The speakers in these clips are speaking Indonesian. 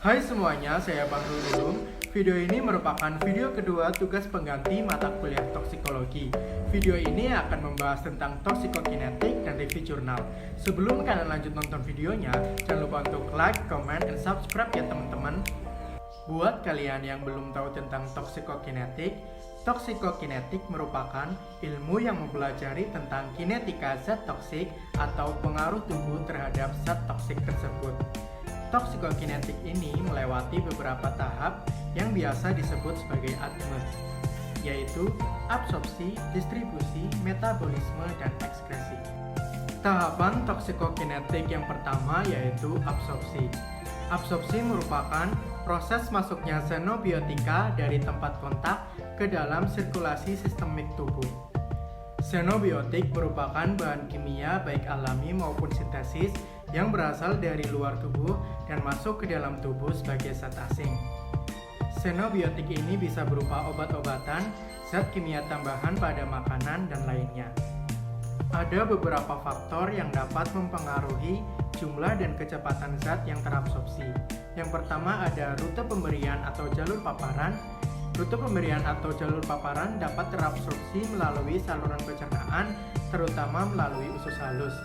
Hai semuanya, saya Bang Rulung. Video ini merupakan video kedua tugas pengganti mata kuliah toksikologi. Video ini akan membahas tentang toksikokinetik dan review jurnal. Sebelum kalian lanjut nonton videonya, jangan lupa untuk like, comment, dan subscribe ya teman-teman. Buat kalian yang belum tahu tentang toksikokinetik merupakan ilmu yang mempelajari tentang kinetika zat toksik atau pengaruh tubuh terhadap zat toksik tersebut. Toksikokinetik ini melewati beberapa tahap yang biasa disebut sebagai ADME, yaitu absorpsi, distribusi, metabolisme, dan ekskresi. Tahapan toksikokinetik yang pertama yaitu absorpsi. Absorpsi merupakan proses masuknya xenobiotika dari tempat kontak ke dalam sirkulasi sistemik tubuh. Xenobiotik merupakan bahan kimia baik alami maupun sintesis yang berasal dari luar tubuh dan masuk ke dalam tubuh sebagai zat asing. Xenobiotik ini bisa berupa obat-obatan, zat kimia tambahan pada makanan, dan lainnya. Ada beberapa faktor yang dapat mempengaruhi jumlah dan kecepatan zat yang terabsorpsi. Yang pertama ada rute pemberian atau jalur paparan. Rute pemberian atau jalur paparan dapat terabsorpsi melalui saluran pencernaan, terutama melalui usus halus.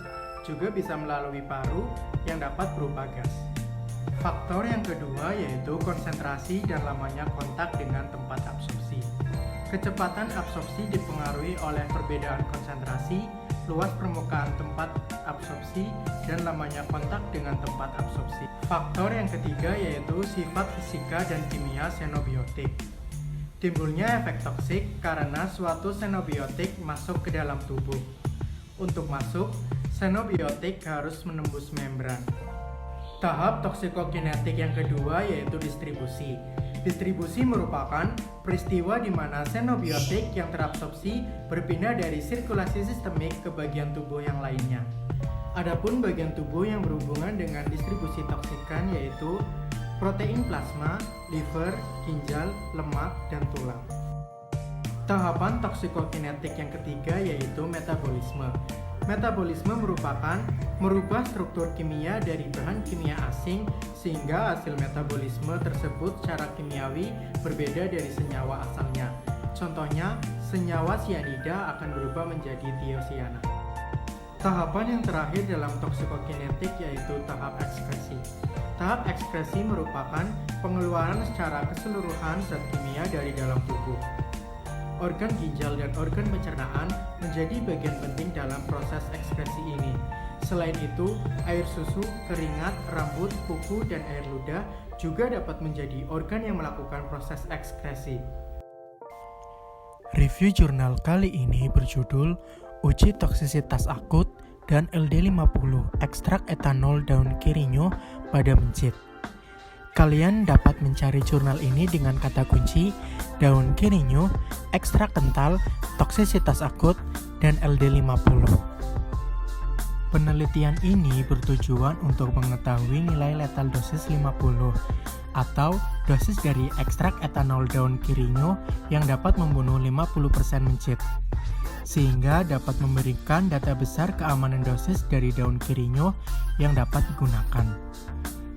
Juga bisa melalui paru yang dapat berupa gas. Faktor yang kedua yaitu konsentrasi dan lamanya kontak dengan tempat absorpsi. Kecepatan absorpsi dipengaruhi oleh perbedaan konsentrasi, luas permukaan tempat absorpsi, dan lamanya kontak dengan tempat absorpsi. Faktor yang ketiga yaitu sifat fisika dan kimia xenobiotik. Timbulnya efek toksik karena suatu xenobiotik masuk ke dalam tubuh. Untuk masuk, xenobiotik harus menembus membran. Tahap toksikokinetik yang kedua yaitu distribusi. Distribusi merupakan peristiwa di mana xenobiotik yang terabsorpsi berpindah dari sirkulasi sistemik ke bagian tubuh yang lainnya. Adapun bagian tubuh yang berhubungan dengan distribusi toksikan yaitu protein plasma, liver, ginjal, lemak, dan tulang. Tahapan toksikokinetik yang ketiga yaitu metabolisme. Metabolisme merupakan merubah struktur kimia dari bahan kimia asing sehingga hasil metabolisme tersebut secara kimiawi berbeda dari senyawa asalnya. Contohnya, senyawa sianida akan berubah menjadi tiosiana. Tahapan yang terakhir dalam toksikokinetik yaitu tahap ekskresi. Tahap ekskresi merupakan pengeluaran secara keseluruhan zat kimia dari dalam tubuh. Organ ginjal dan organ pencernaan menjadi bagian penting dalam proses ekskresi ini. Selain itu, air susu, keringat, rambut, kuku, dan air ludah juga dapat menjadi organ yang melakukan proses ekskresi. Review jurnal kali ini berjudul Uji Toksisitas Akut dan LD50 Ekstrak Etanol Daun Kirinyo pada Mencit. Kalian dapat mencari jurnal ini dengan kata kunci daun kirinyo, ekstrak kental, toksisitas akut, dan LD50. Penelitian ini bertujuan untuk mengetahui nilai letal dosis 50 atau dosis dari ekstrak etanol daun kirinyo yang dapat membunuh 50% mencit, sehingga dapat memberikan data besar keamanan dosis dari daun kirinyo yang dapat digunakan.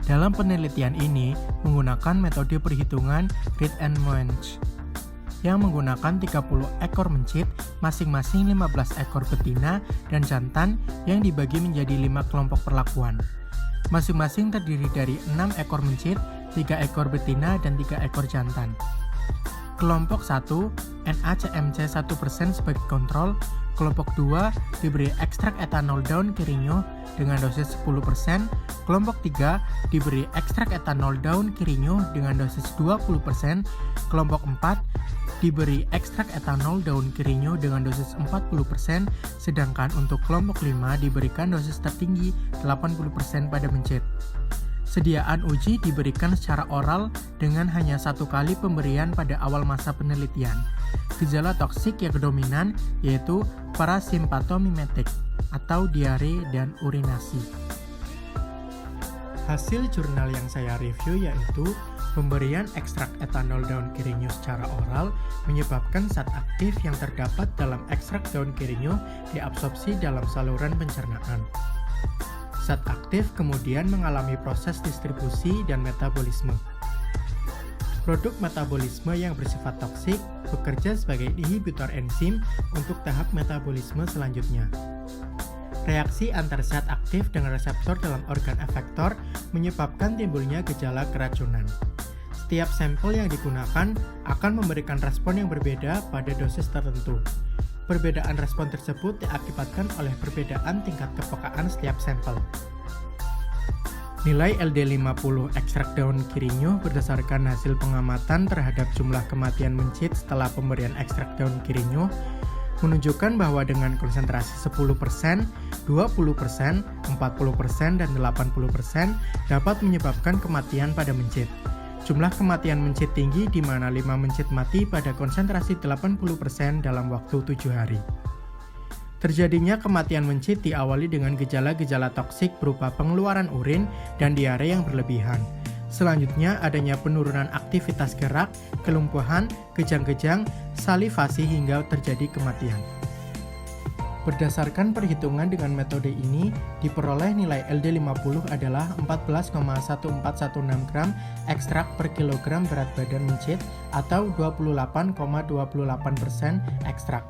Dalam penelitian ini menggunakan metode perhitungan Read and Match yang menggunakan 30 ekor mencit, masing-masing 15 ekor betina dan jantan yang dibagi menjadi 5 kelompok perlakuan. Masing-masing terdiri dari 6 ekor mencit, 3 ekor betina, dan 3 ekor jantan. Kelompok 1, NaCmC 1% sebagai kontrol. Kelompok 2 diberi ekstrak etanol daun kirinyo dengan dosis 10%. Kelompok 3 diberi ekstrak etanol daun kirinyo dengan dosis 20%. Kelompok 4 diberi ekstrak etanol daun kirinyo dengan dosis 40%. Sedangkan untuk kelompok 5 diberikan dosis tertinggi 80% pada mencit. Sediaan uji diberikan secara oral dengan hanya 1 kali pemberian pada awal masa penelitian. Gejala toksik yang dominan yaitu parasimpatomimetik atau diare dan urinasi. Hasil jurnal yang saya review yaitu pemberian ekstrak etanol daun kirinyo secara oral menyebabkan zat aktif yang terdapat dalam ekstrak daun kirinyo diabsorpsi dalam saluran pencernaan. Zat aktif kemudian mengalami proses distribusi dan metabolisme. Produk metabolisme yang bersifat toksik bekerja sebagai inhibitor enzim untuk tahap metabolisme selanjutnya. Reaksi antar zat aktif dengan reseptor dalam organ efektor menyebabkan timbulnya gejala keracunan. Setiap sampel yang digunakan akan memberikan respon yang berbeda pada dosis tertentu. Perbedaan respon tersebut diakibatkan oleh perbedaan tingkat kepekaan setiap sampel. Nilai LD50 ekstrak daun kirinyo berdasarkan hasil pengamatan terhadap jumlah kematian mencit setelah pemberian ekstrak daun kirinyo menunjukkan bahwa dengan konsentrasi 10%, 20%, 40%, dan 80% dapat menyebabkan kematian pada mencit. Jumlah kematian mencit tinggi di mana 5 mencit mati pada konsentrasi 80% dalam waktu 7 hari. Terjadinya kematian mencit diawali dengan gejala-gejala toksik berupa pengeluaran urin dan diare yang berlebihan. Selanjutnya adanya penurunan aktivitas gerak, kelumpuhan, kejang-kejang, salivasi hingga terjadi kematian. Berdasarkan perhitungan dengan metode ini, diperoleh nilai LD50 adalah 14,1416 gram ekstrak per kilogram berat badan mencit atau 28,28% ekstrak.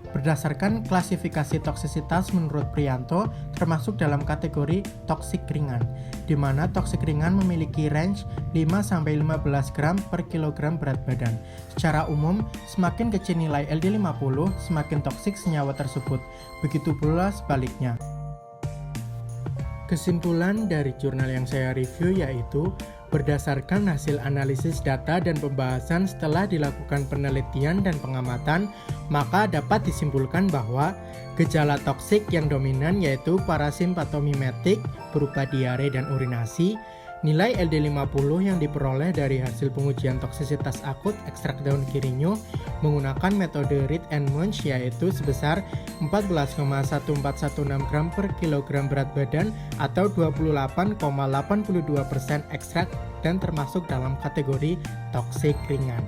Berdasarkan klasifikasi toksisitas menurut Priyanto, termasuk dalam kategori toksik ringan, di mana toksik ringan memiliki range 5-15 gram per kilogram berat badan. Secara umum, semakin kecil nilai LD50, semakin toksik senyawa tersebut. Begitu pula sebaliknya. Kesimpulan dari jurnal yang saya review yaitu, berdasarkan hasil analisis data dan pembahasan setelah dilakukan penelitian dan pengamatan, maka dapat disimpulkan bahwa gejala toksik yang dominan yaitu parasimpatomimetik berupa diare dan urinasi. Nilai LD50 yang diperoleh dari hasil pengujian toksisitas akut ekstrak daun kirinyo menggunakan metode Read and Munch yaitu sebesar 14,1416 gram per kilogram berat badan atau 28,82% ekstrak dan termasuk dalam kategori toksik ringan.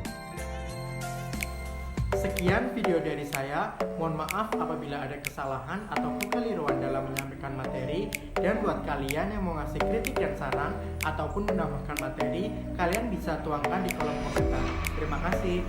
Sekian video dari saya, mohon maaf apabila ada kesalahan atau kekeliruan dalam menyampaikan materi, dan buat kalian yang mau ngasih kritik dan saran ataupun menambahkan materi, kalian bisa tuangkan di kolom komentar. Terima kasih.